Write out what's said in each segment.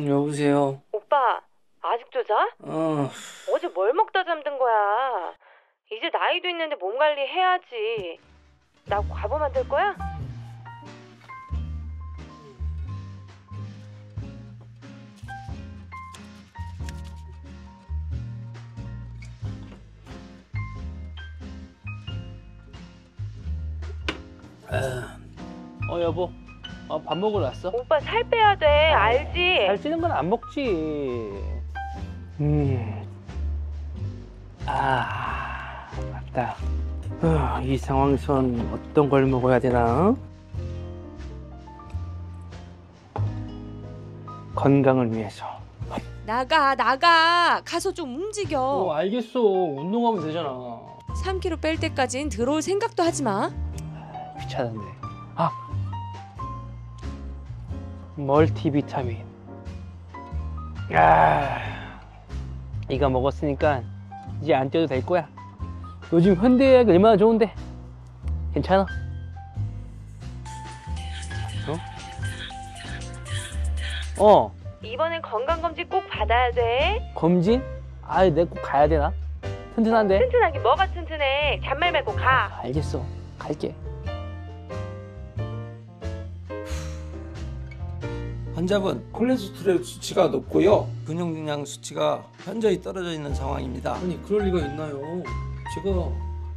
여보세요. 오빠, 아직도 자? 어, 어제 뭘 먹다 잠든 거야? 이제 나이도 있는데 몸 관리 해야지. 나 과부 만들 거야? 여보. 밥 먹으러 왔어? 오빠 살 빼야 돼, 알지? 살찌는 건 안 먹지. 맞다. 이 상황에선 어떤 걸 먹어야 되나? 건강을 위해서. 나가 가서 좀 움직여. 알겠어. 운동하면 되잖아. 3kg 뺄 때까진 들어올 생각도 하지 마. 귀찮은데. 멀티비타민. 이거 먹었으니까 이제 안 뛰어도 될 거야. 요즘 현대의학이 얼마나 좋은데. 괜찮아? 이번엔 건강검진 꼭 받아야 돼. 검진? 내가 꼭 가야 되나? 튼튼한데? 튼튼하게 뭐가 튼튼해. 잔말 말고 가. 알겠어. 갈게. 환자분 콜레스테롤 수치가 높고요, 근육량 수치가 현저히 떨어져 있는 상황입니다. 아니, 그럴 리가 있나요? 제가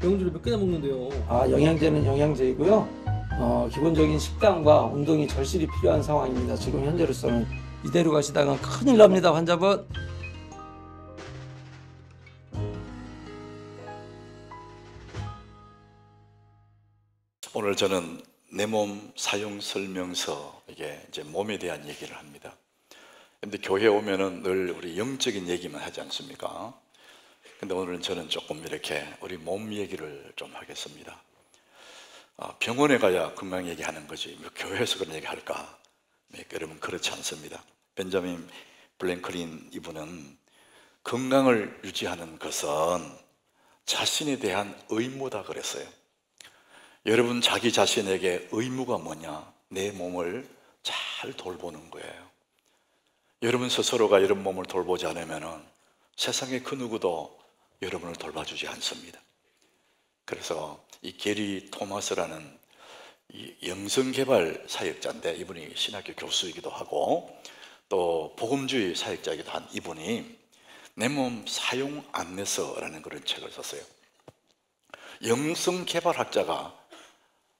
영양제를 몇 개나 먹는데요. 영양제는 영양제이고요, 기본적인 식단과 운동이 절실히 필요한 상황입니다. 지금 현재로서는 이대로 가시다가 큰일 납니다, 환자분. 오늘 저는 내 몸 사용 설명서, 이게 이제 몸에 대한 얘기를 합니다. 근데 교회에 오면은 늘 우리 영적인 얘기만 하지 않습니까? 근데 오늘은 저는 조금 이렇게 우리 몸 얘기를 좀 하겠습니다. 병원에 가야 건강 얘기하는 거지, 교회에서 그런 얘기 할까? 여러분, 그렇지 않습니다. 벤자민 블랭클린 이분은 건강을 유지하는 것은 자신에 대한 의무다 그랬어요. 여러분, 자기 자신에게 의무가 뭐냐? 내 몸을 잘 돌보는 거예요. 여러분 스스로가 여러분 몸을 돌보지 않으면 세상의 그 누구도 여러분을 돌봐주지 않습니다. 그래서 이 게리 토마스라는 이 영성개발 사역자인데, 이분이 신학교 교수이기도 하고 또 복음주의 사역자이기도 한 이분이 내 몸 사용 안내서라는 그런 책을 썼어요. 영성개발학자가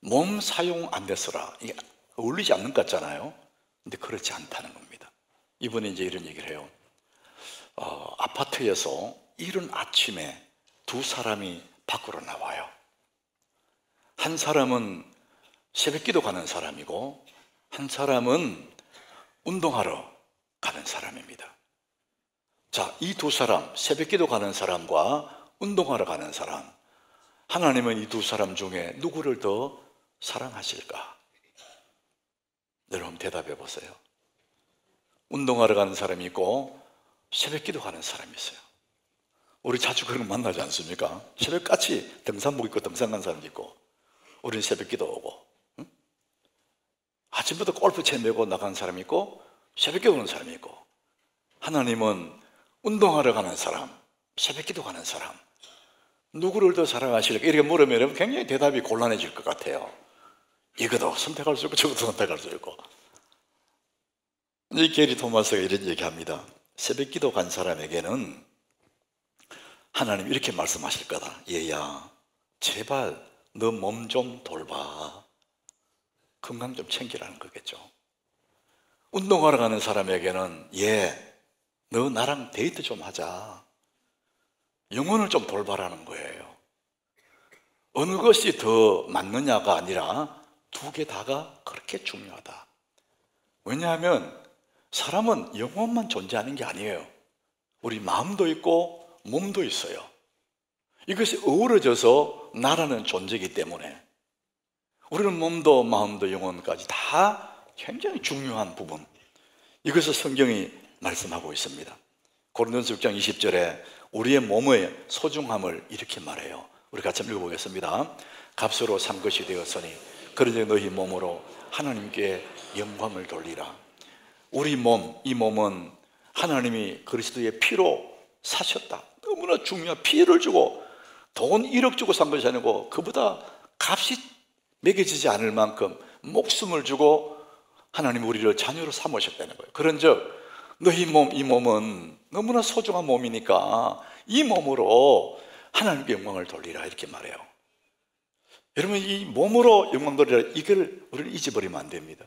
몸 사용 안내서라, 이게 어울리지 않는 것 같잖아요. 근데 그렇지 않다는 겁니다. 이분이 이제 이런 얘기를 해요. 아파트에서 이른 아침에 두 사람이 밖으로 나와요. 한 사람은 새벽기도 가는 사람이고 한 사람은 운동하러 가는 사람입니다. 자, 이 두 사람, 새벽기도 가는 사람과 운동하러 가는 사람, 하나님은 이 두 사람 중에 누구를 더 사랑하실까? 여러분 대답해 보세요. 운동하러 가는 사람이 있고 새벽기도 가는 사람이 있어요. 우리 자주 그런 거 만나지 않습니까? 새벽같이 등산복 입고 등산 간 사람도 있고, 우리는 새벽기도 오고, 응? 아침부터 골프채 메고 나간 사람이 있고 새벽기도 오는 사람이 있고, 하나님은 운동하러 가는 사람, 새벽기도 가는 사람, 누구를 더 사랑하실까? 이렇게 물으면 굉장히 대답이 곤란해질 것 같아요. 이것도 선택할 수 있고 저것도 선택할 수 있고. 이 게리 토마스가 이런 얘기합니다. 새벽기도 간 사람에게는 하나님 이렇게 말씀하실 거다. 얘야, 제발 너 몸 좀 돌봐. 건강 좀 챙기라는 거겠죠. 운동하러 가는 사람에게는 얘, 너 나랑 데이트 좀 하자. 영혼을 좀 돌봐라는 거예요. 어느 것이 더 맞느냐가 아니라 두 개 다가 그렇게 중요하다. 왜냐하면 사람은 영혼만 존재하는 게 아니에요. 우리 마음도 있고 몸도 있어요. 이것이 어우러져서 나라는 존재이기 때문에 우리는 몸도 마음도 영혼까지 다 굉장히 중요한 부분, 이것을 성경이 말씀하고 있습니다. 고린도서 6장 20절에 우리의 몸의 소중함을 이렇게 말해요. 우리 같이 한번 읽어보겠습니다. 값으로 산 것이 되었으니 그러니 너희 몸으로 하나님께 영광을 돌리라. 우리 몸, 이 몸은 하나님이 그리스도의 피로 사셨다. 너무나 중요한 피를 주고 돈 1억 주고 산 것이 아니고 그보다 값이 매겨지지 않을 만큼 목숨을 주고 하나님 우리를 자녀로 삼으셨다는 거예요. 그런즉 너희 몸, 이 몸은 너무나 소중한 몸이니까 이 몸으로 하나님께 영광을 돌리라 이렇게 말해요. 여러분, 이 몸으로 영광 돌리라, 이걸 우리는 잊어버리면 안 됩니다.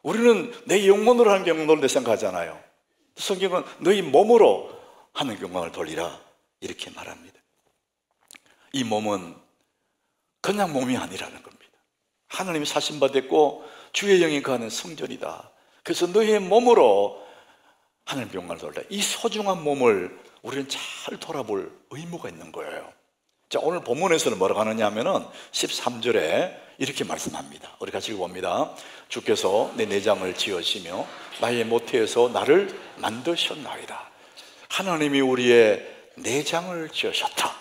우리는 내 영혼으로 하는 영광 돌리라 생각하잖아요. 성경은 너희 몸으로 하는 영광을 돌리라 이렇게 말합니다. 이 몸은 그냥 몸이 아니라는 겁니다. 하나님이 사신 바 됐고 주의 영이 거하는 성전이다. 그래서 너희의 몸으로 하나님 영광을 돌리라. 이 소중한 몸을 우리는 잘 돌아볼 의무가 있는 거예요. 자, 오늘 본문에서는 뭐라고 하느냐 하면은 13절에 이렇게 말씀합니다. 우리 같이 읽어봅니다. 주께서 내 내장을 지으시며 나의 모태에서 나를 만드셨나이다. 하나님이 우리의 내장을 지으셨다.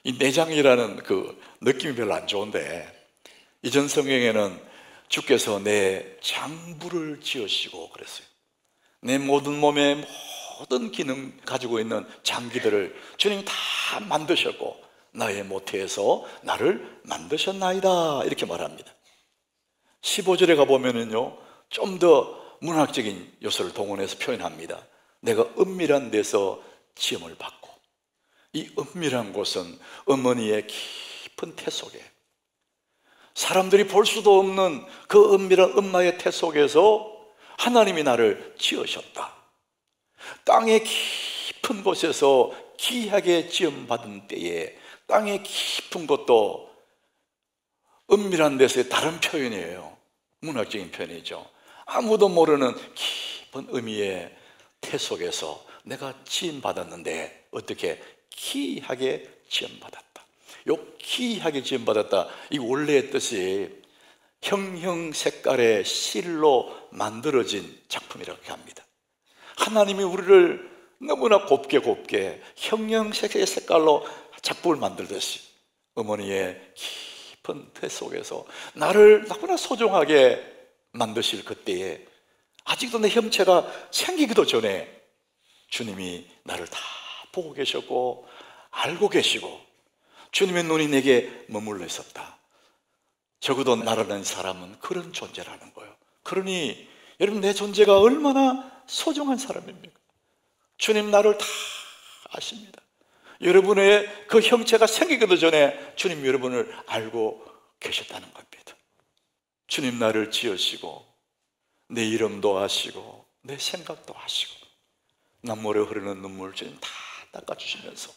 이 내장이라는 그 느낌이 별로 안 좋은데 이전 성경에는 주께서 내 장부를 지으시고 그랬어요. 내 모든 몸의 모든 기능 가지고 있는 장기들을 주님이 다 만드셨고 나의 모태에서 나를 만드셨나이다 이렇게 말합니다. 15절에 가보면은요 좀 더 문학적인 요소를 동원해서 표현합니다. 내가 은밀한 데서 지음을 받고, 이 은밀한 곳은 어머니의 깊은 태 속에, 사람들이 볼 수도 없는 그 은밀한 엄마의 태 속에서 하나님이 나를 지으셨다. 땅의 깊은 곳에서 귀하게 지음받은 때에, 땅의 깊은 곳도 은밀한 데서의 다른 표현이에요. 문학적인 표현이죠. 아무도 모르는 깊은 의미의 태 속에서 내가 지음받았는데 어떻게 귀하게 지음받았다. 요 귀하게 지음받았다, 이 원래의 뜻이 형형 색깔의 실로 만들어진 작품이라고 합니다. 하나님이 우리를 너무나 곱게 형형색의 색깔로 작품을 만들듯이 어머니의 깊은 태 속에서 나를 너무나 소중하게 만드실 그때에, 아직도 내 형체가 생기기도 전에 주님이 나를 다 보고 계셨고 알고 계시고 주님의 눈이 내게 머물러 있었다. 적어도 나라는 사람은 그런 존재라는 거예요. 그러니 여러분, 내 존재가 얼마나 소중한 사람입니까? 주님 나를 다 아십니다. 여러분의 그 형체가 생기기도 전에 주님 여러분을 알고 계셨다는 겁니다. 주님 나를 지으시고 내 이름도 아시고 내 생각도 아시고 남모래 흐르는 눈물 주님 다 닦아주시면서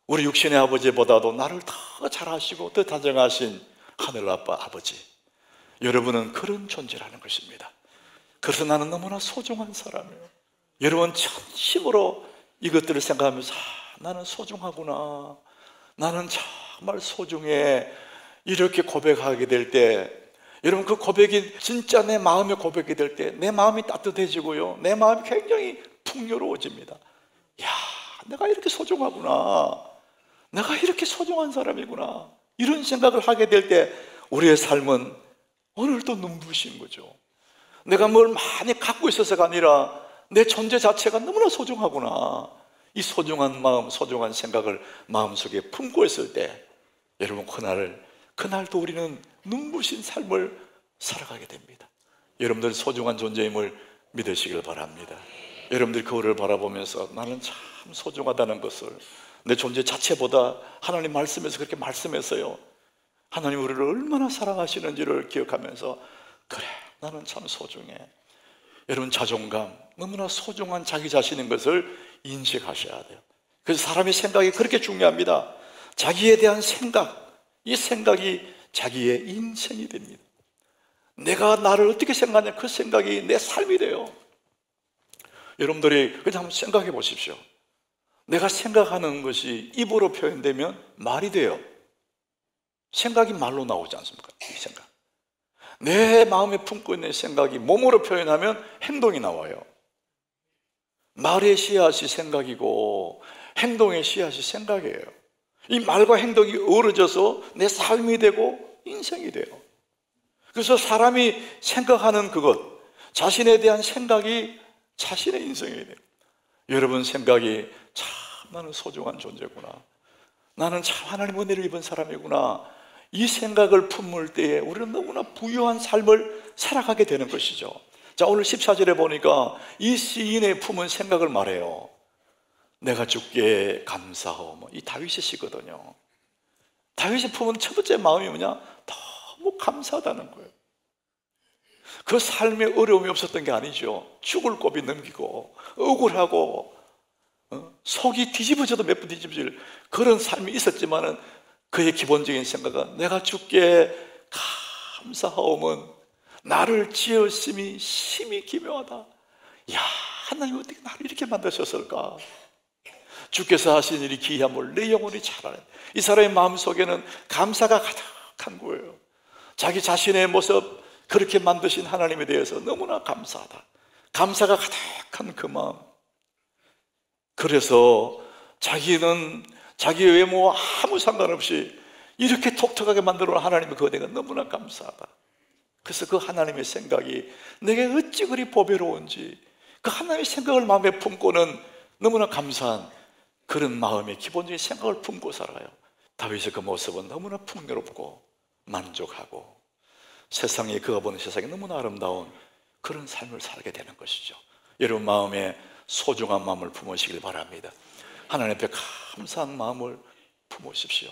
우리 육신의 아버지보다도 나를 더 잘 아시고 더 다정하신 하늘 아빠 아버지, 여러분은 그런 존재라는 것입니다. 그래서 나는 너무나 소중한 사람이에요. 여러분 진심으로 이것들을 생각하면서 나는 소중하구나, 나는 정말 소중해, 이렇게 고백하게 될 때, 여러분 그 고백이 진짜 내 마음의 고백이 될 때 내 마음이 따뜻해지고요, 내 마음이 굉장히 풍요로워집니다. 야, 내가 이렇게 소중하구나, 내가 이렇게 소중한 사람이구나, 이런 생각을 하게 될 때 우리의 삶은 오늘도 눈부신 거죠. 내가 뭘 많이 갖고 있어서가 아니라 내 존재 자체가 너무나 소중하구나, 이 소중한 마음, 소중한 생각을 마음속에 품고 있을 때 여러분 그날도 우리는 눈부신 삶을 살아가게 됩니다. 여러분들 소중한 존재임을 믿으시길 바랍니다. 여러분들이 거울을 바라보면서 나는 참 소중하다는 것을, 내 존재 자체보다 하나님 말씀에서 그렇게 말씀했어요. 하나님 우리를 얼마나 사랑하시는지를 기억하면서 그래, 나는 참 소중해. 여러분 자존감, 너무나 소중한 자기 자신인 것을 인식하셔야 돼요. 그래서 사람의 생각이 그렇게 중요합니다. 자기에 대한 생각, 이 생각이 자기의 인생이 됩니다. 내가 나를 어떻게 생각하냐, 그 생각이 내 삶이 돼요. 여러분들이 그냥 한번 생각해 보십시오. 내가 생각하는 것이 입으로 표현되면 말이 돼요. 생각이 말로 나오지 않습니까? 이 생각. 내 마음에 품고 있는 생각이 몸으로 표현하면 행동이 나와요. 말의 씨앗이 생각이고 행동의 씨앗이 생각이에요. 이 말과 행동이 어우러져서 내 삶이 되고 인생이 돼요. 그래서 사람이 생각하는 그것, 자신에 대한 생각이 자신의 인생이 돼요. 여러분 생각이 참 나는 소중한 존재구나, 나는 참 하나님 은혜를 입은 사람이구나, 이 생각을 품을 때에 우리는 너무나 부유한 삶을 살아가게 되는 것이죠. 자, 오늘 14절에 보니까 이 시인의 품은 생각을 말해요. 내가 주께 감사하오. 이 다윗의 시거든요. 다윗의 품은 첫 번째 마음이 뭐냐? 너무 감사하다는 거예요. 그 삶에 어려움이 없었던 게 아니죠. 죽을 고비 넘기고 억울하고 속이 뒤집어져도 몇 번 뒤집어질 그런 삶이 있었지만은 그의 기본적인 생각은 내가 주께 감사하오면 나를 지으심이 심히 기묘하다. 야, 하나님 어떻게 나를 이렇게 만드셨을까? 주께서 하신 일이 기이함을 내 영혼이 잘 아네. 이 사람의 마음속에는 감사가 가득한 거예요. 자기 자신의 모습 그렇게 만드신 하나님에 대해서 너무나 감사하다. 감사가 가득한 그 마음. 그래서 자기는 자기 외모와 아무 상관없이 이렇게 독특하게 만들어 놓은 하나님의 그 은혜가 너무나 감사하다. 그래서 그 하나님의 생각이 내게 어찌 그리 보배로운지, 그 하나님의 생각을 마음에 품고는 너무나 감사한 그런 마음의 기본적인 생각을 품고 살아요. 다윗의 그 모습은 너무나 풍요롭고 만족하고 세상에, 그가 보는 세상이 너무나 아름다운 그런 삶을 살게 되는 것이죠. 여러분 마음에 소중한 마음을 품으시길 바랍니다. 하나님 앞에 감사한 마음을 품으십시오.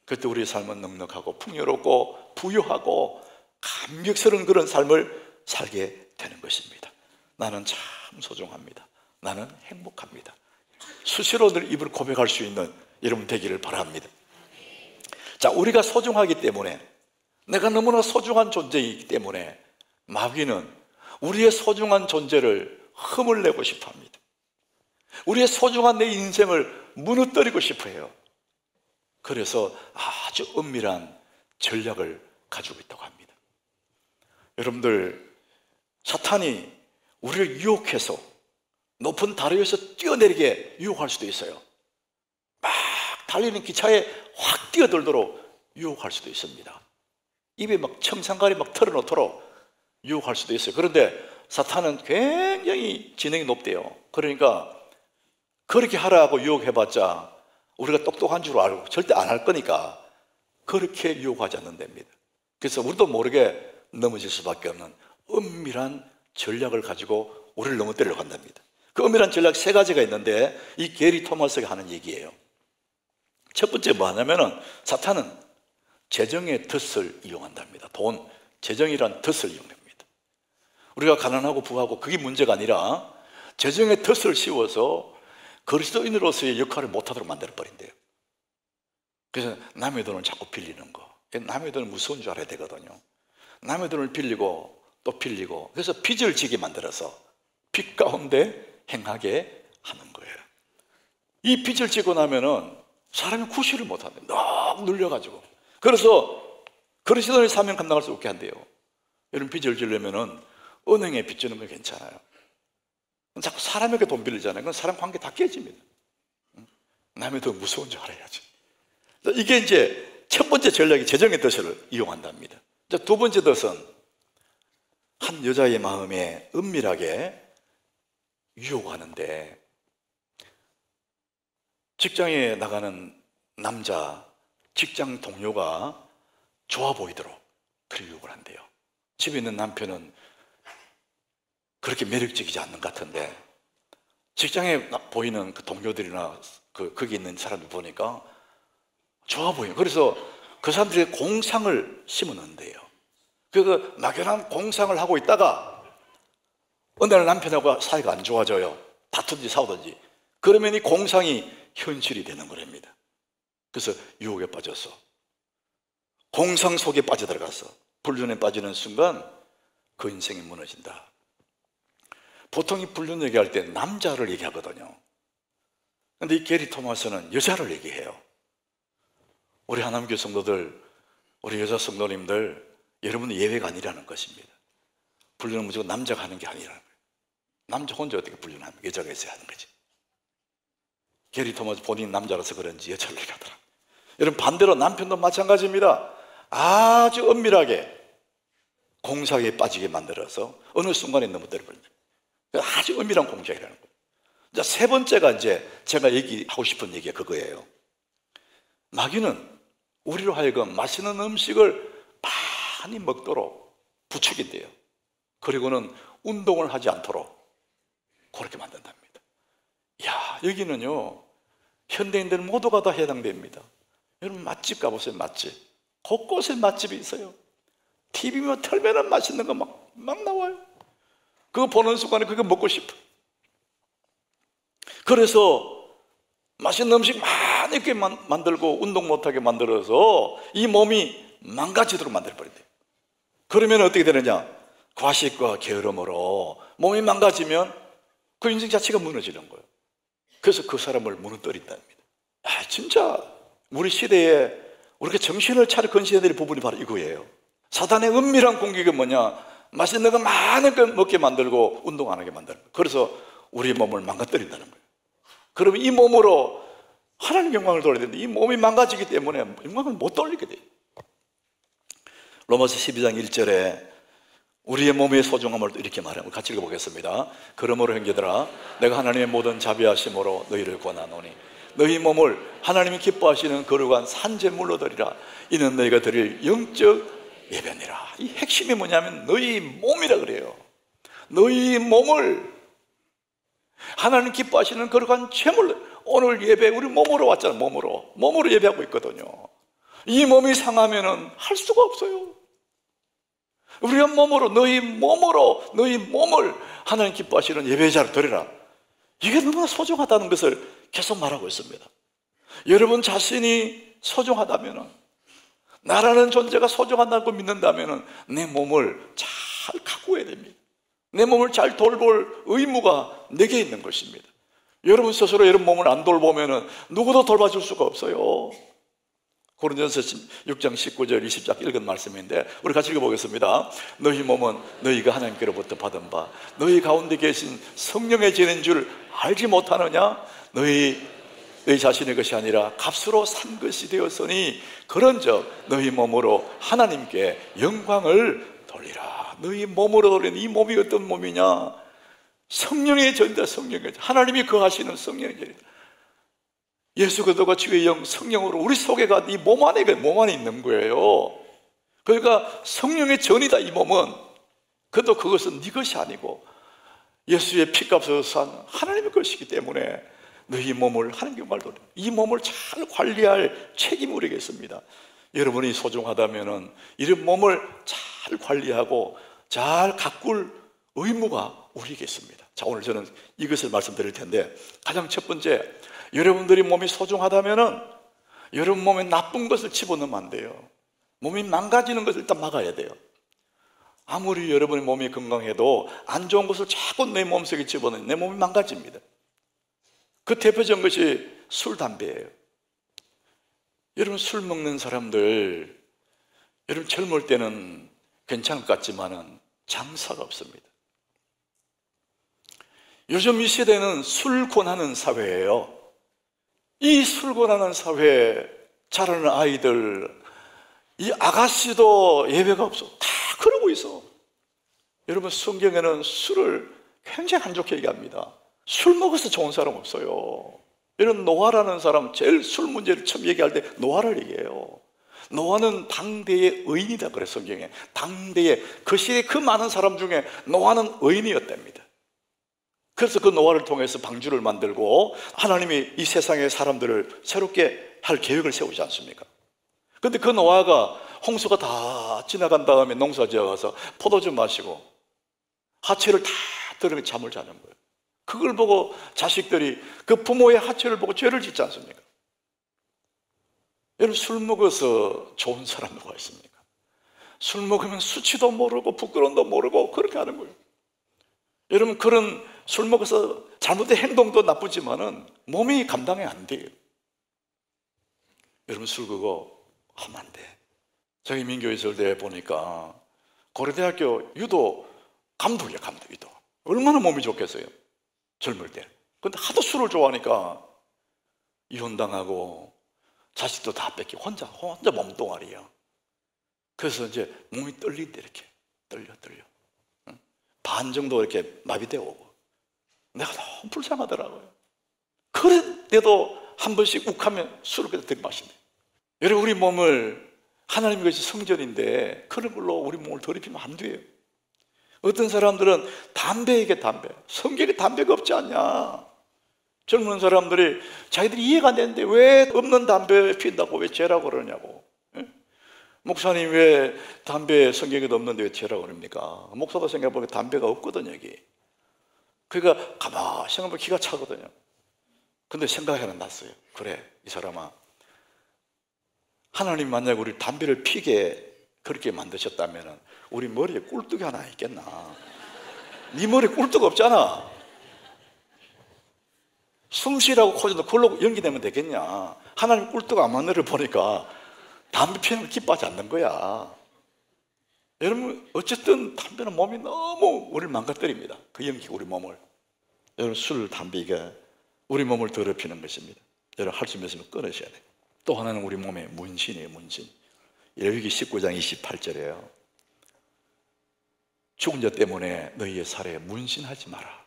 그때 우리의 삶은 넉넉하고 풍요롭고 부유하고 감격스러운 그런 삶을 살게 되는 것입니다. 나는 참 소중합니다. 나는 행복합니다. 수시로 늘 입을 고백할 수 있는 여러분 되기를 바랍니다. 자, 우리가 소중하기 때문에, 내가 너무나 소중한 존재이기 때문에 마귀는 우리의 소중한 존재를 흠을 내고 싶어 합니다. 우리의 소중한 내 인생을 무너뜨리고 싶어 해요. 그래서 아주 은밀한 전략을 가지고 있다고 합니다. 여러분들, 사탄이 우리를 유혹해서 높은 다리 위에서 뛰어내리게 유혹할 수도 있어요. 막 달리는 기차에 확 뛰어들도록 유혹할 수도 있습니다. 입에 막 청산가리 막 털어놓도록 유혹할 수도 있어요. 그런데 사탄은 굉장히 지능이 높대요. 그러니까 그렇게 하라고 유혹해봤자 우리가 똑똑한 줄 알고 절대 안 할 거니까 그렇게 유혹하지 않는답니다. 그래서 우리도 모르게 넘어질 수밖에 없는 은밀한 전략을 가지고 우리를 넘어뜨리려고 한답니다. 그 은밀한 전략 세 가지가 있는데 이 게리 토마스가 하는 얘기예요. 첫 번째 뭐 하냐면은 사탄은 재정의 덫을 이용한답니다. 돈, 재정이란 덫을 이용합니다. 우리가 가난하고 부하고 그게 문제가 아니라 재정의 덫을 씌워서 그리스도인으로서의 역할을 못하도록 만들어버린대요. 그래서 남의 돈을 자꾸 빌리는 거, 남의 돈은 무서운 줄 알아야 되거든요. 남의 돈을 빌리고 또 빌리고, 그래서 빚을 지게 만들어서 빚 가운데 행하게 하는 거예요. 이 빚을 지고 나면은 사람이 구실을 못한대. 너무 눌려가지고. 그래서 그리스도인의 사명 감당할 수 없게 한대요. 이런 빚을 지려면은 은행에 빚 주는 건 괜찮아요. 자꾸 사람에게 돈 빌리잖아요. 그건 사람 관계 다 깨집니다. 남의 돈 무서운 줄 알아야지. 이게 이제 첫 번째 전략이 재정의 덫을 이용한답니다. 두 번째 덫은 한 여자의 마음에 은밀하게 유혹하는데, 직장에 나가는 남자, 직장 동료가 좋아 보이도록 그렇게 유혹을 한대요. 집에 있는 남편은 그렇게 매력적이지 않는 것 같은데 직장에 보이는 그 동료들이나 거기 있는 사람들 보니까 좋아 보여요. 그래서 그 사람들이 공상을 심어놓는데요. 그 막연한 공상을 하고 있다가 어느 날 남편하고 사이가 안 좋아져요. 다투든지 싸우든지. 그러면 이 공상이 현실이 되는 거랍니다. 그래서 유혹에 빠져서 공상 속에 빠져들어가서 불륜에 빠지는 순간 그 인생이 무너진다. 보통 이 불륜 얘기할 때 남자를 얘기하거든요. 그런데 이 게리 토마스는 여자를 얘기해요. 우리 하나님교회 성도들, 우리 여자 성도님들, 여러분은 예외가 아니라는 것입니다. 불륜은 무조건 남자가 하는 게 아니라는 거예요. 남자 혼자 어떻게 불륜합니까? 여자가 있어야 하는 거지. 게리 토마스 본인 남자라서 그런지 여자를 얘기하더라. 여러분 반대로 남편도 마찬가지입니다. 아주 은밀하게 공사에 빠지게 만들어서 어느 순간에 넘어뜨려버립니다. 아주 은밀한 공작이라는 거예요. 자, 세 번째가 이제 제가 얘기하고 싶은 얘기가 그거예요. 마귀는 우리로 하여금 맛있는 음식을 많이 먹도록 부추긴대요. 그리고는 운동을 하지 않도록 그렇게 만든답니다. 이야, 여기는요 현대인들 모두가 다 해당됩니다. 여러분 맛집 가보세요. 맛집 곳곳에 맛집이 있어요. TV만 틀면은 맛있는 거 막 나와요. 그거 보는 순간에 그거 먹고 싶어. 그래서 맛있는 음식 많이 이렇게 만들고 운동 못하게 만들어서 이 몸이 망가지도록 만들어버린대요. 그러면 어떻게 되느냐? 과식과 게으름으로 몸이 망가지면 그 인생 자체가 무너지는 거예요. 그래서 그 사람을 무너뜨린답니다. 아, 진짜 우리 시대에 우리가 정신을 차려 건져야 될 부분이 바로 이거예요. 사단의 은밀한 공격이 뭐냐? 맛있는 거 많은 거 먹게 만들고 운동 안 하게 만드는 거예요. 그래서 우리 몸을 망가뜨린다는 거예요. 그러면 이 몸으로 하나님 영광을 돌려야 되는데 이 몸이 망가지기 때문에 영광을 못 돌리게 돼요. 로마서 12장 1절에 우리의 몸의 소중함을 이렇게 말해요. 같이 읽어보겠습니다. 그러므로 형제들아 내가 하나님의 모든 자비하심으로 너희를 권하노니 너희 몸을 하나님이 기뻐하시는 거룩한 산제물로 드리라. 이는 너희가 드릴 영적 예배니라. 이 핵심이 뭐냐면 너희 몸이라 그래요. 너희 몸을 하나님 기뻐하시는 거룩한 제물로. 오늘 예배 우리 몸으로 왔잖아요. 몸으로 예배하고 있거든요. 이 몸이 상하면은 할 수가 없어요. 우리가 너희 몸을 하나님 기뻐하시는 예배자로 드리라. 이게 너무나 소중하다는 것을 계속 말하고 있습니다. 여러분 자신이 소중하다면, 나라는 존재가 소중하다고 믿는다면 내 몸을 잘 가꾸어야 됩니다. 내 몸을 잘 돌볼 의무가 내게 있는 것입니다. 여러분 스스로 여러분 몸을 안 돌보면 누구도 돌봐줄 수가 없어요. 고린도전서 6장 19절 20절 읽은 말씀인데 우리 같이 읽어보겠습니다. 너희 몸은 너희가 하나님께로부터 받은 바 너희 가운데 계신 성령의 지는 줄 알지 못하느냐? 너희 자신의 것이 아니라 값으로 산 것이 되었으니 그런즉 너희 몸으로 하나님께 영광을 돌리라. 너희 몸으로 돌리는 이 몸이 어떤 몸이냐? 성령의 전이다. 성령의 전. 하나님이 거하시는 성령의 전이다. 예수 그리스도가 주의 영 성령으로 우리 속에가 이 몸 안에 있는 거예요. 그러니까 성령의 전이다. 이 몸은. 그래도 그것은 네 것이 아니고 예수의 피값으로 산 하나님의 것이기 때문에 너희 몸을 하나님께 말도 이 몸을 잘 관리할 책임이 우리에게 있습니다. 여러분이 소중하다면 이런 몸을 잘 관리하고 잘 가꿀 의무가 우리에게 있습니다. 자, 오늘 저는 이것을 말씀드릴 텐데 가장 첫 번째, 여러분들이 몸이 소중하다면 여러분 몸에 나쁜 것을 집어넣으면 안 돼요. 몸이 망가지는 것을 일단 막아야 돼요. 아무리 여러분의 몸이 건강해도 안 좋은 것을 자꾸 내 몸속에 집어넣으면 내 몸이 망가집니다. 그 대표적인 것이 술, 담배예요. 여러분 술 먹는 사람들, 여러분 젊을 때는 괜찮을 것 같지만은 장사가 없습니다. 요즘 이 시대는 술 권하는 사회예요. 이 술 권하는 사회에 자라는 아이들, 이 아가씨도 예외가 없어. 다 그러고 있어. 여러분 성경에는 술을 굉장히 안 좋게 얘기합니다. 술 먹어서 좋은 사람 없어요. 이런 노아라는 사람 제일 술 문제를 처음 얘기할 때 노아를 얘기해요. 노아는 당대의 의인이다 그래 성경에. 당대의 그 시대에 그 많은 사람 중에 노아는 의인이었답니다. 그래서 그 노아를 통해서 방주를 만들고 하나님이 이 세상의 사람들을 새롭게 할 계획을 세우지 않습니까? 그런데 그 노아가 홍수가 다 지나간 다음에 농사 지어가서 포도주 마시고 하체를 다 들으며 잠을 자는 거예요. 그걸 보고 자식들이 그 부모의 하체를 보고 죄를 짓지 않습니까? 여러분 술 먹어서 좋은 사람 누가 있습니까? 술 먹으면 수치도 모르고 부끄러움도 모르고 그렇게 하는 거예요. 여러분 그런 술 먹어서 잘못된 행동도 나쁘지만은 몸이 감당이 안 돼요. 여러분 술 그거 하면 안 돼. 저희 민교회 있을 때 보니까 고려대학교 유도 감독이에요. 감독 유도. 얼마나 몸이 좋겠어요. 젊을 때. 근데 하도 술을 좋아하니까 이혼당하고 자식도 다 뺏기고 혼자 몸뚱아리야. 그래서 이제 몸이 떨린대. 이렇게 떨려. 응? 반 정도 이렇게 마비되어 오고. 내가 너무 불쌍하더라고요. 그런데도 한 번씩 욱하면 술을 그냥 들이마신대. 여러분, 우리 몸을, 하나님의 것이 성전인데 그런 걸로 우리 몸을 더럽히면 안 돼요. 어떤 사람들은 담배에게 담배, 성경에 담배가 없지 않냐. 젊은 사람들이 자기들이 이해가 안 되는데 왜 없는 담배 피운다고 왜 죄라고 그러냐고. 예? 목사님 왜 담배 성경에도 없는데 왜 죄라고 그럽니까? 목사도 생각해보니까 담배가 없거든 여기. 그러니까 가만히 생각해보면 기가 차거든요. 근데 생각이 하나 났어요. 그래, 이 사람아, 하나님 만약 우리 담배를 피게 그렇게 만드셨다면 우리 머리에 꿀뚝이 하나 있겠나? 네 머리에 꿀뚝 없잖아. 숨 쉬라고 코전도 그걸로 연기되면 되겠냐? 하나님 꿀뚝 안 맞는 를 보니까 담배 피우는 걸 기뻐하지 않는 거야. 여러분, 어쨌든 담배는 몸이 너무 우리를 망가뜨립니다. 그 연기가 우리 몸을. 여러분, 술, 담배 이게 우리 몸을 더럽히는 것입니다. 여러분, 할 수 있으면 끊으셔야 돼요. 또 하나는 우리 몸의 문신이에요. 문신. 레위기 19장 28절이에요. 죽은 자 때문에 너희의 살에 문신하지 마라.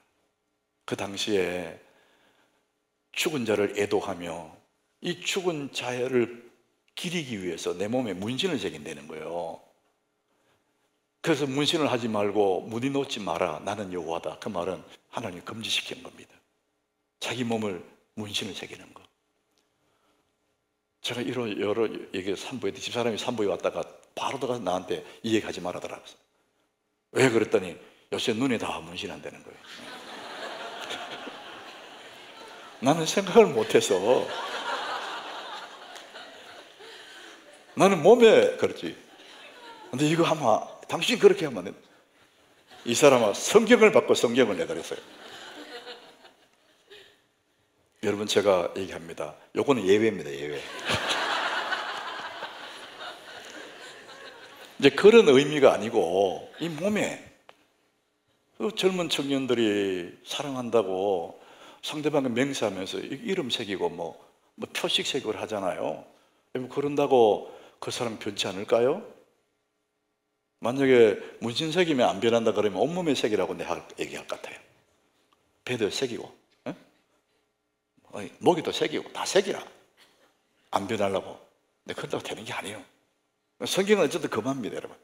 그 당시에 죽은 자를 애도하며 이 죽은 자를 기리기 위해서 내 몸에 문신을 새긴다는 거예요. 그래서 문신을 하지 말고 무디 놓지 마라. 나는 여호와다. 그 말은 하나님이 금지시킨 겁니다. 자기 몸을 문신을 새기는 거. 제가 여러 얘기 산부에 집사람이 산부에 왔다가 바로 들어가서 나한테 이 얘기 하지 말아더라고요. 왜 그랬더니 요새 눈에 다 문신한다는 거예요. 나는 생각을 못해서 나는 몸에 그렇지. 근데 이거 아마 당신 그렇게 하면 이 사람아 성경을 받고 성경을 내가 그랬어요. 여러분, 제가 얘기합니다. 요거는 예외입니다. 예외. 이제 그런 의미가 아니고 이 몸에 그 젊은 청년들이 사랑한다고 상대방을 맹세하면서 이름 새기고 뭐 표식 새기고 하잖아요. 그런다고 그 사람 변치 않을까요? 만약에 문신 새기면 안 변한다 그러면 온몸에 새기라고 내가 얘기할 것 같아요. 배도 새기고 목에도 새기고 다 새기라. 안 변하려고. 근데 그렇다고 되는 게 아니에요. 성경은 어쨌든 그만합니다, 여러분.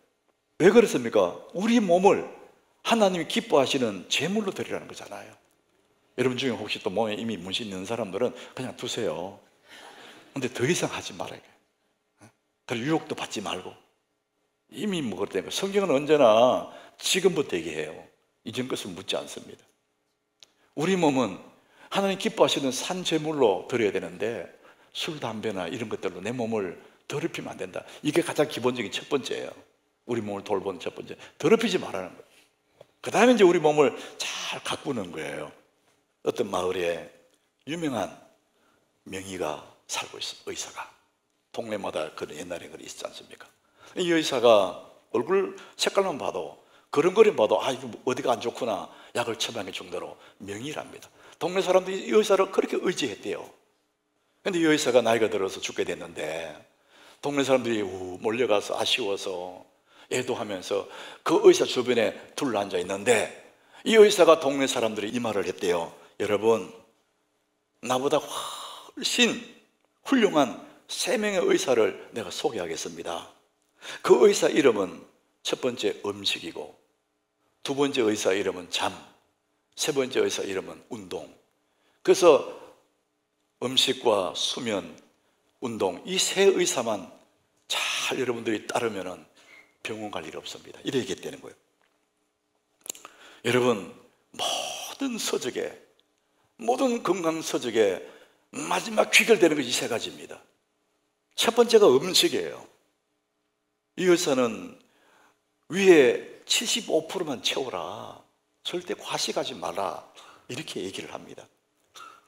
왜 그렇습니까? 우리 몸을 하나님이 기뻐하시는 제물로 드리라는 거잖아요. 여러분 중에 혹시 또 몸에 이미 문신 있는 사람들은 그냥 두세요. 근데 더 이상 하지 말아요. 그리고 유혹도 받지 말고. 이미 뭐 그렇다니까. 성경은 언제나 지금부터 얘기해요. 이전 것을 묻지 않습니다. 우리 몸은 하나님 기뻐하시는 산 제물로 드려야 되는데 술, 담배나 이런 것들로 내 몸을 더럽히면 안 된다. 이게 가장 기본적인 첫 번째예요. 우리 몸을 돌보는 첫 번째. 더럽히지 말라는 거예요. 그 다음에 이제 우리 몸을 잘 가꾸는 거예요. 어떤 마을에 유명한 명의가 살고 있어. 의사가. 동네마다 그런 옛날에 그런 있지 않습니까? 이 의사가 얼굴 색깔만 봐도 그런거리만 봐도 이거 어디가 안 좋구나 약을 처방할 정도로 명의랍니다. 동네 사람들이 이 의사를 그렇게 의지했대요. 근데 이 의사가 나이가 들어서 죽게 됐는데 동네 사람들이 몰려가서 아쉬워서 애도하면서 그 의사 주변에 둘러앉아 있는데 이 의사가 동네 사람들이 이 말을 했대요. 여러분, 나보다 훨씬 훌륭한 3명의 의사를 내가 소개하겠습니다. 그 의사 이름은 첫 번째 음식이고, 두 번째 의사 이름은 잠, 세 번째 의사 이름은 운동. 그래서 음식과 수면, 운동, 이 세 의사만 잘 여러분들이 따르면 병원 갈 일 없습니다. 이래 얘기했다는 거예요. 여러분, 모든 서적에, 모든 건강 서적에 마지막 귀결되는 것이 3가지입니다. 첫 번째가 음식이에요. 이 의사는 위에 75%만 채워라. 절대 과식하지 마라. 이렇게 얘기를 합니다.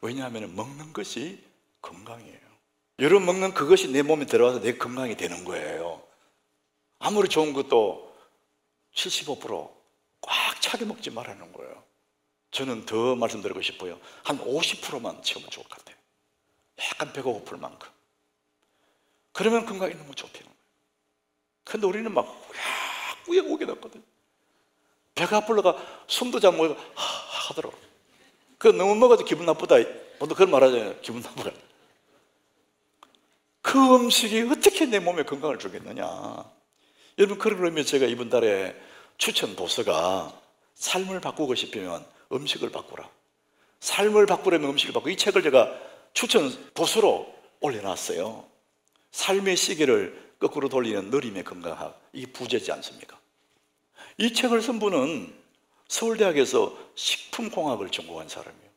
왜냐하면 먹는 것이 건강이에요. 여러분, 먹는 그것이 내 몸에 들어와서 내 건강이 되는 거예요. 아무리 좋은 것도 75%꽉 차게 먹지 말라는 거예요. 저는 더 말씀드리고 싶어요. 한 50%만 채우면 좋을 것 같아요. 약간 배가 고플 만큼. 그러면 건강이 너무 좋대요. 근데 우리는 막 꾸역꾸역 났거든. 배가 불러가 숨도 잘 못 하더라고. 그 너무 먹어도 기분 나쁘다. 보통 그런 말 하잖아요. 기분 나쁘다. 그 음식이 어떻게 내 몸에 건강을 주겠느냐. 여러분, 그러면 제가 이번 달에 추천 도서가 삶을 바꾸고 싶으면 음식을 바꾸라. 삶을 바꾸려면 음식을 바꾸라. 이 책을 제가 추천 도서로 올려놨어요. 삶의 시계를 거꾸로 돌리는 느림의 건강학. 이게 부제지 않습니까? 이 책을 쓴 분은 서울대학에서 식품공학을 전공한 사람이에요.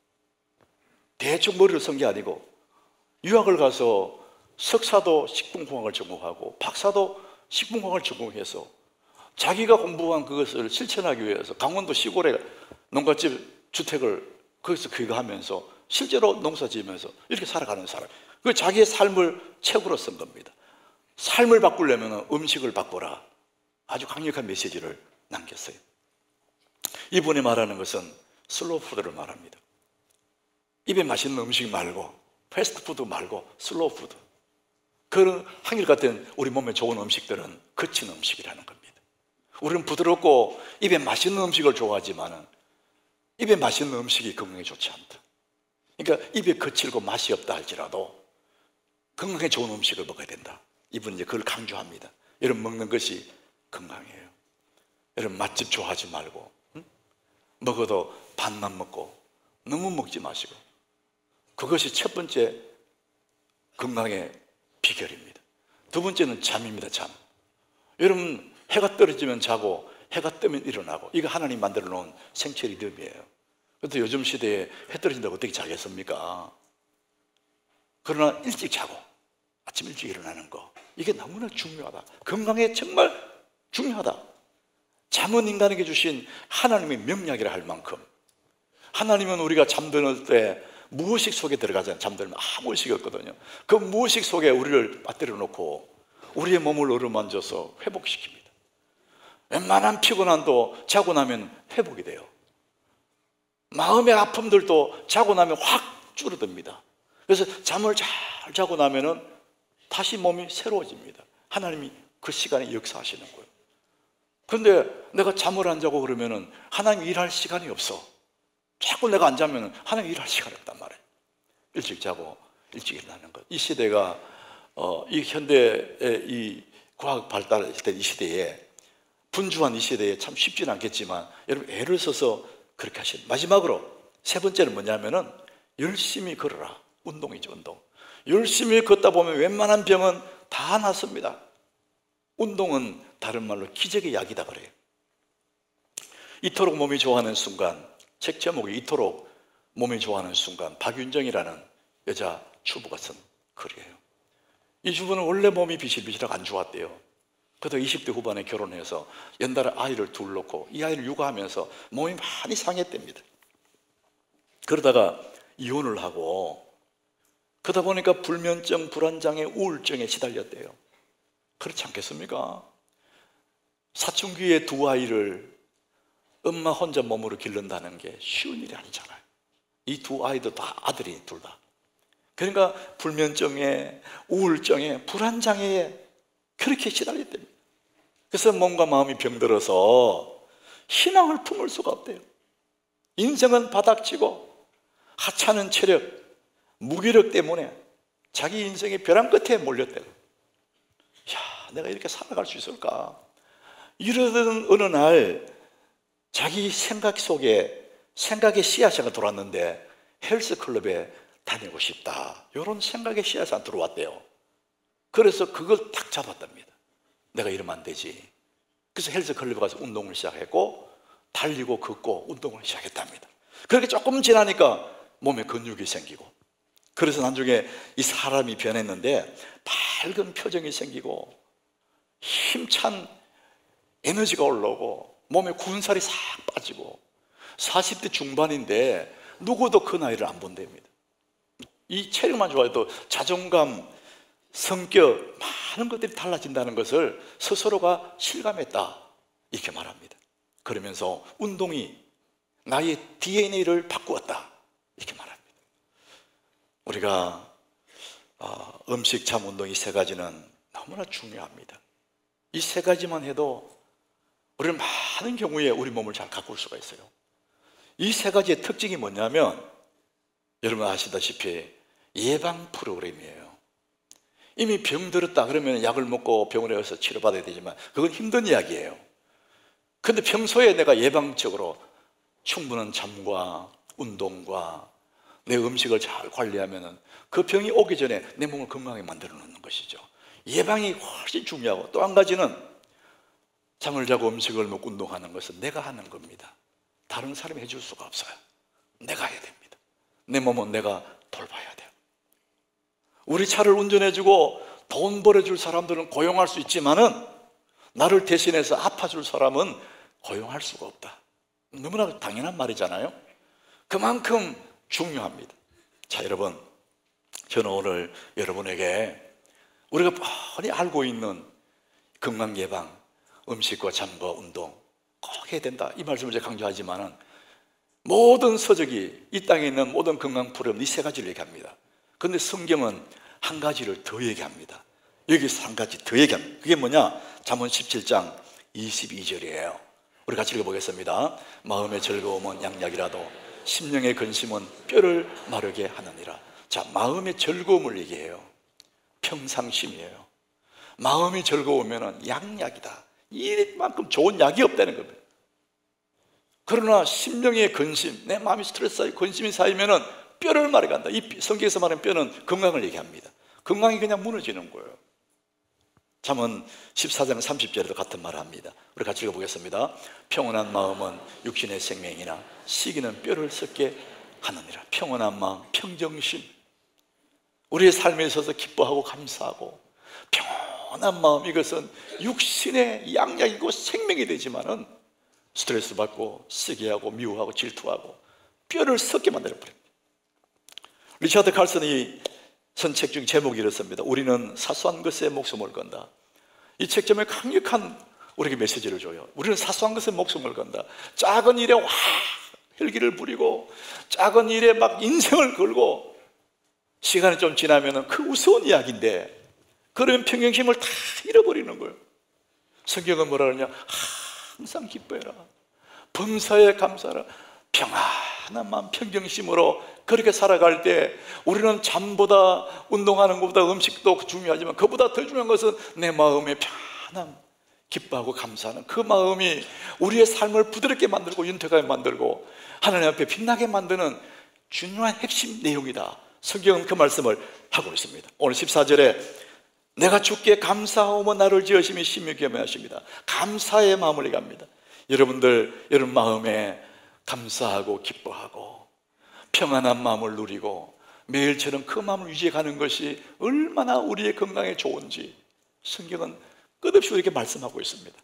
대충 머리를 쓴 게 아니고 유학을 가서 석사도 식품공학을 전공하고 박사도 식품공학을 전공해서 자기가 공부한 그것을 실천하기 위해서 강원도 시골에 농가집 주택을 거기서 귀가하면서 실제로 농사 지으면서 이렇게 살아가는 사람. 그 자기의 삶을 책으로 쓴 겁니다. 삶을 바꾸려면 음식을 바꾸라. 아주 강력한 메시지를 남겼어요. 이분이 말하는 것은 슬로우 푸드를 말합니다. 입에 맛있는 음식 말고 패스트푸드 말고 슬로우 푸드. 그런 한결같은 우리 몸에 좋은 음식들은 거친 음식이라는 겁니다. 우리는 부드럽고 입에 맛있는 음식을 좋아하지만 입에 맛있는 음식이 건강에 좋지 않다. 그러니까 입에 거칠고 맛이 없다 할지라도 건강에 좋은 음식을 먹어야 된다. 이분은 이제 그걸 강조합니다. 여러분, 먹는 것이 건강이에요. 여러분, 맛집 좋아하지 말고 먹어도 반만 먹고 너무 먹지 마시고, 그것이 첫 번째 건강의 비결입니다. 두 번째는 잠입니다. 잠. 여러분, 해가 떨어지면 자고 해가 뜨면 일어나고, 이거 하나님 만들어 놓은 생체 리듬이에요. 그런데 요즘 시대에 해 떨어진다고 어떻게 자겠습니까? 그러나 일찍 자고 아침 일찍 일어나는 거, 이게 너무나 중요하다. 건강에 정말 중요하다. 잠은 인간에게 주신 하나님의 명약이라 할 만큼, 하나님은 우리가 잠드는 때 무의식 속에 들어가잖아요. 잠들면 아무 의식이 없거든요. 그 무의식 속에 우리를 빠뜨려 놓고 우리의 몸을 어루만져서 회복시킵니다. 웬만한 피곤함도 자고 나면 회복이 돼요. 마음의 아픔들도 자고 나면 확 줄어듭니다. 그래서 잠을 잘 자고 나면은 다시 몸이 새로워집니다. 하나님이 그 시간에 역사하시는 거예요. 그런데 내가 잠을 안 자고 그러면은 하나님이 일할 시간이 없어. 자꾸 내가 안 자면 하나님 일할 시간이 없단 말이에요. 일찍 자고 일찍 일어나는 것. 이 시대가 이 현대의 이 과학 발달했던 이 시대에, 분주한 이 시대에 참 쉽지는 않겠지만 여러분, 애를 써서 그렇게 하시는. 마지막으로 세 번째는 뭐냐면은 열심히 걸어라. 운동이죠, 운동. 열심히 걷다 보면 웬만한 병은 다 낫습니다. 운동은 다른 말로 기적의 약이다 그래요. 이토록 몸이 좋아하는 순간, 책 제목이 이토록 몸이 좋아하는 순간, 박윤정이라는 여자 주부가 쓴 글이에요. 이 주부는 원래 몸이 비실비실하고 안 좋았대요. 그러다 20대 후반에 결혼해서 연달아 아이를 둘 놓고 이 아이를 육아하면서 몸이 많이 상했답니다. 그러다가 이혼을 하고, 그러다 보니까 불면증, 불안장애, 우울증에 시달렸대요. 그렇지 않겠습니까? 사춘기에 두 아이를 엄마 혼자 몸으로 기른다는 게 쉬운 일이 아니잖아요. 이 두 아이도 다 아들이 둘 다. 그러니까 불면증에, 우울증에, 불안장애에 그렇게 시달렸답니다. 그래서 몸과 마음이 병들어서 희망을 품을 수가 없대요. 인생은 바닥치고 하찮은 체력, 무기력 때문에 자기 인생의 벼랑 끝에 몰렸대요. 야, 내가 이렇게 살아갈 수 있을까? 이러던 어느 날 자기 생각 속에 생각의 씨앗이 들어왔는데, 헬스클럽에 다니고 싶다, 이런 생각의 씨앗이 들어왔대요. 그래서 그걸 딱 잡았답니다. 내가 이러면 안 되지. 그래서 헬스클럽에 가서 운동을 시작했고, 달리고 걷고 운동을 시작했답니다. 그렇게 조금 지나니까 몸에 근육이 생기고, 그래서 나중에 이 사람이 변했는데 밝은 표정이 생기고 힘찬 에너지가 올라오고 몸에 군살이 싹 빠지고, 40대 중반인데 누구도 그 나이를 안 본답니다. 이 체력만 좋아해도 자존감, 성격, 많은 것들이 달라진다는 것을 스스로가 실감했다, 이렇게 말합니다. 그러면서 운동이 나의 DNA를 바꾸었다, 이렇게 말합니다. 우리가 음식, 잠, 운동 이 세 가지는 너무나 중요합니다. 이 세 가지만 해도 우리는 많은 경우에 우리 몸을 잘 가꿀 수가 있어요. 이 세 가지의 특징이 뭐냐면 여러분 아시다시피 예방 프로그램이에요. 이미 병 들었다 그러면 약을 먹고 병원에 가서 치료받아야 되지만 그건 힘든 이야기예요. 그런데 평소에 내가 예방적으로 충분한 잠과 운동과 내 음식을 잘 관리하면 그 병이 오기 전에 내 몸을 건강하게 만들어 놓는 것이죠. 예방이 훨씬 중요하고 또 한 가지는 잠을 자고 음식을 먹고 운동하는 것은 내가 하는 겁니다. 다른 사람이 해줄 수가 없어요. 내가 해야 됩니다. 내 몸은 내가 돌봐야 돼요. 우리 차를 운전해주고 돈 벌어줄 사람들은 고용할 수 있지만은 나를 대신해서 아파줄 사람은 고용할 수가 없다. 너무나 당연한 말이잖아요. 그만큼 중요합니다. 자, 여러분, 저는 오늘 여러분에게 우리가 뻔히 알고 있는 건강 예방, 음식과 잠과 운동 꼭 해야 된다, 이 말씀을 제가 강조하지만은 모든 서적이 이 땅에 있는 모든 건강 프로그램 이 세 가지를 얘기합니다. 그런데 성경은 한 가지를 더 얘기합니다. 여기서 한 가지 더 얘기합니다. 그게 뭐냐? 잠언 17장 22절이에요. 우리 같이 읽어보겠습니다. 마음의 즐거움은 양약이라도 심령의 근심은 뼈를 마르게 하느니라. 자, 마음의 즐거움을 얘기해요. 평상심이에요. 마음이 즐거우면 양약이다. 이만큼 좋은 약이 없다는 겁니다. 그러나 심령의 근심, 내 마음이 스트레스 쌓이고 근심이 쌓이면 뼈를 마르게 한다. 이 성경에서 말하는 뼈는 건강을 얘기합니다. 건강이 그냥 무너지는 거예요. 잠언 14장 30절에도 같은 말을 합니다. 우리 같이 읽어보겠습니다. 평온한 마음은 육신의 생명이나 시기는 뼈를 썩게 하느니라. 평온한 마음, 평정심, 우리의 삶에 있어서 기뻐하고 감사하고 평온한 마음, 이것은 육신의 양약이고 생명이 되지만은 스트레스 받고 쓰게 하고 미워하고 질투하고 뼈를 썩게 만들어버립니다. 리차드 칼슨이 선 책 중 제목이 이렇습니다. 우리는 사소한 것에 목숨을 건다. 이 책 제목에 강력한 우리에게 메시지를 줘요. 우리는 사소한 것에 목숨을 건다. 작은 일에 헬기를 부리고 작은 일에 막 인생을 걸고 시간이 좀 지나면 그 우스운 이야기인데 그러면 평정심을 다 잃어버리는 거예요. 성경은 뭐라 그러냐? 항상 기뻐해라, 범사에 감사하라, 평안한 마음 평정심으로 그렇게 살아갈 때 우리는 잠보다 운동하는 것보다 음식도 중요하지만 그보다 더 중요한 것은 내 마음의 편안함, 기뻐하고 감사하는 그 마음이 우리의 삶을 부드럽게 만들고 윤택하게 만들고 하나님 앞에 빛나게 만드는 중요한 핵심 내용이다. 성경은 그 말씀을 하고 있습니다. 오늘 14절에 내가 주께 감사하오며 나를 지으심이 심히 겸하십니다. 감사의 마음을 얘기합니다. 여러분들, 여러분 마음에 감사하고 기뻐하고 평안한 마음을 누리고 매일처럼 그 마음을 유지해가는 것이 얼마나 우리의 건강에 좋은지 성경은 끝없이 이렇게 말씀하고 있습니다.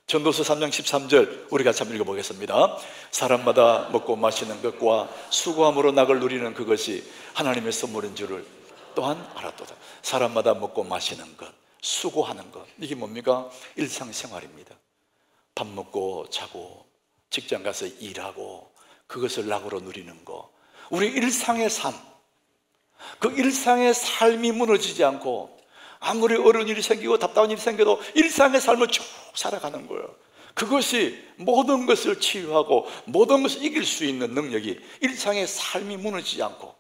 전도서 3장 13절 우리 같이 한번 읽어보겠습니다. 사람마다 먹고 마시는 것과 수고함으로 낙을 누리는 그것이 하나님의 선물인 줄을 또한 알았도다. 사람마다 먹고 마시는 것, 수고하는 것, 이게 뭡니까? 일상생활입니다. 밥 먹고 자고 직장 가서 일하고 그것을 낙으로 누리는 거, 우리 일상의 삶, 그 일상의 삶이 무너지지 않고 아무리 어려운 일이 생기고 답답한 일이 생겨도 일상의 삶을 쭉 살아가는 거예요. 그것이 모든 것을 치유하고 모든 것을 이길 수 있는 능력이 일상의 삶이 무너지지 않고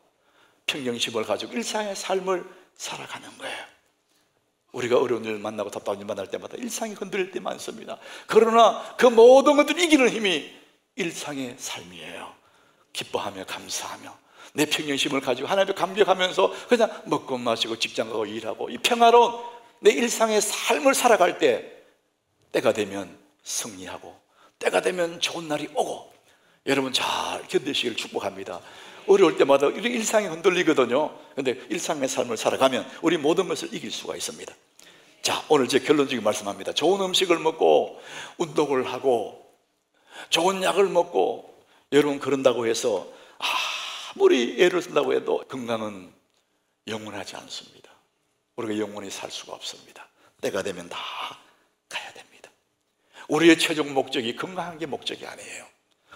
평정심을 가지고 일상의 삶을 살아가는 거예요. 우리가 어려운 일 만나고 답답한 일 만날 때마다 일상이 흔들릴 때 많습니다. 그러나 그 모든 것들을 이기는 힘이 일상의 삶이에요. 기뻐하며 감사하며 내 평정심을 가지고 하나님께 감격하면서 그냥 먹고 마시고 직장 가고 일하고 이 평화로운 내 일상의 삶을 살아갈 때 때가 되면 승리하고 때가 되면 좋은 날이 오고 여러분 잘 견디시기를 축복합니다. 어려울 때마다 이렇게 일상이 흔들리거든요. 그런데 일상의 삶을 살아가면 우리 모든 것을 이길 수가 있습니다. 자, 오늘 제 결론적인 말씀합니다. 좋은 음식을 먹고 운동을 하고 좋은 약을 먹고 여러분 그런다고 해서 아무리 애를 쓴다고 해도 건강은 영원하지 않습니다. 우리가 영원히 살 수가 없습니다. 때가 되면 다 가야 됩니다. 우리의 최종 목적이 건강한 게 목적이 아니에요.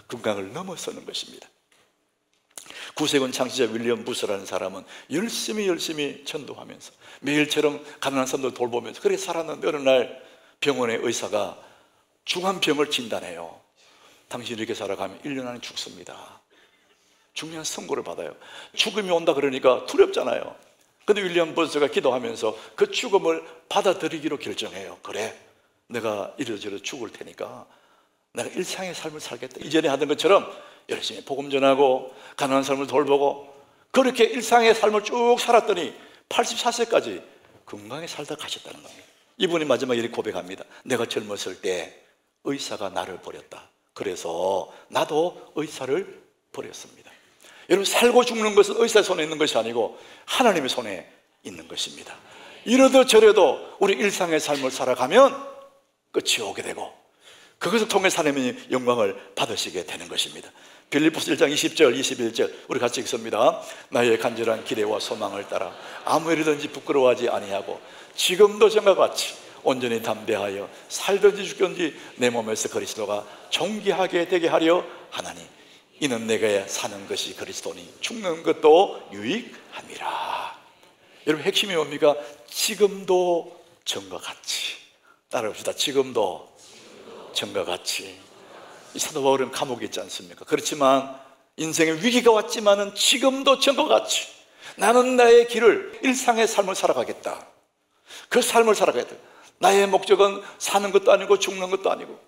건강을 넘어서는 것입니다. 구세군 창시자 윌리엄 부스라는 사람은 열심히 전도하면서 매일처럼 가난한 사람들 돌보면서 그렇게 살았는데 어느 날 병원의 의사가 중환병을 진단해요. 당신이 이렇게 살아가면 1년 안에 죽습니다. 중요한 선고를 받아요. 죽음이 온다 그러니까 두렵잖아요. 근데 윌리엄 부스가 기도하면서 그 죽음을 받아들이기로 결정해요. 그래, 내가 이러저러 죽을 테니까 내가 일상의 삶을 살겠다. 이전에 하던 것처럼 열심히 복음 전하고 가난한 사람을 돌보고 그렇게 일상의 삶을 쭉 살았더니 84세까지 건강하게 살다 가셨다는 겁니다. 이분이 마지막에 이렇게 고백합니다. 내가 젊었을 때 의사가 나를 버렸다. 그래서 나도 의사를 버렸습니다. 여러분, 살고 죽는 것은 의사의 손에 있는 것이 아니고 하나님의 손에 있는 것입니다. 이러도 저러도 우리 일상의 삶을 살아가면 끝이 오게 되고 그것을 통해 하나님의 영광을 받으시게 되는 것입니다. 빌립보서 1장 20절 21절 우리 같이 읽습니다. 나의 간절한 기대와 소망을 따라 아무 일이든지 부끄러워하지 아니하고 지금도 전과 같이 온전히 담대하여 살든지 죽든지 내 몸에서 그리스도가 존귀하게 되게 하려 하나니 이는 내가 사는 것이 그리스도니 죽는 것도 유익함이라. 여러분, 핵심이 뭡니까? 지금도 전과 같이. 따라합시다. 지금도 전과 같이. 이 사도 바울은 감옥에 있지 않습니까? 그렇지만 인생의 위기가 왔지만은 지금도 전과 같이 나는 나의 길을 일상의 삶을 살아가겠다. 그 삶을 살아가겠다. 나의 목적은 사는 것도 아니고 죽는 것도 아니고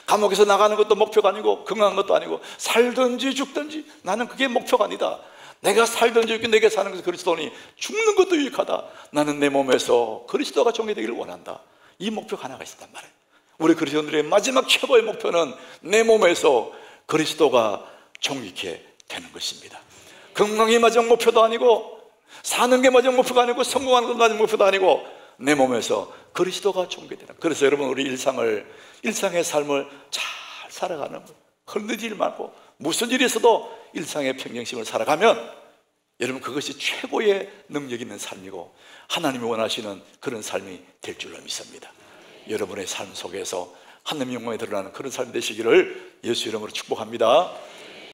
감옥에서 나가는 것도 목표가 아니고 건강한 것도 아니고 살든지 죽든지 나는 그게 목표가 아니다. 내가 살든지 죽든지 내게 사는 것은 그리스도니 죽는 것도 유익하다. 나는 내 몸에서 그리스도가 존귀되기를 원한다. 이 목표가 하나가 있단 말이에요. 우리 그리스도인들의 마지막 최고의 목표는 내 몸에서 그리스도가 존귀케 되는 것입니다. 건강이 마지막 목표도 아니고 사는 게 마지막 목표가 아니고 성공하는 것도 마지막 목표도 아니고 내 몸에서 그리스도가 존귀되는. 그래서 여러분, 우리 일상의 삶을 잘 살아가는, 흔들리지 말고 무슨 일이 있어도 일상의 평정심을 살아가면 여러분, 그것이 최고의 능력 있는 삶이고 하나님이 원하시는 그런 삶이 될 줄로 믿습니다. 여러분의 삶 속에서 하나님의 영광이 드러나는 그런 삶 되시기를 예수 이름으로 축복합니다.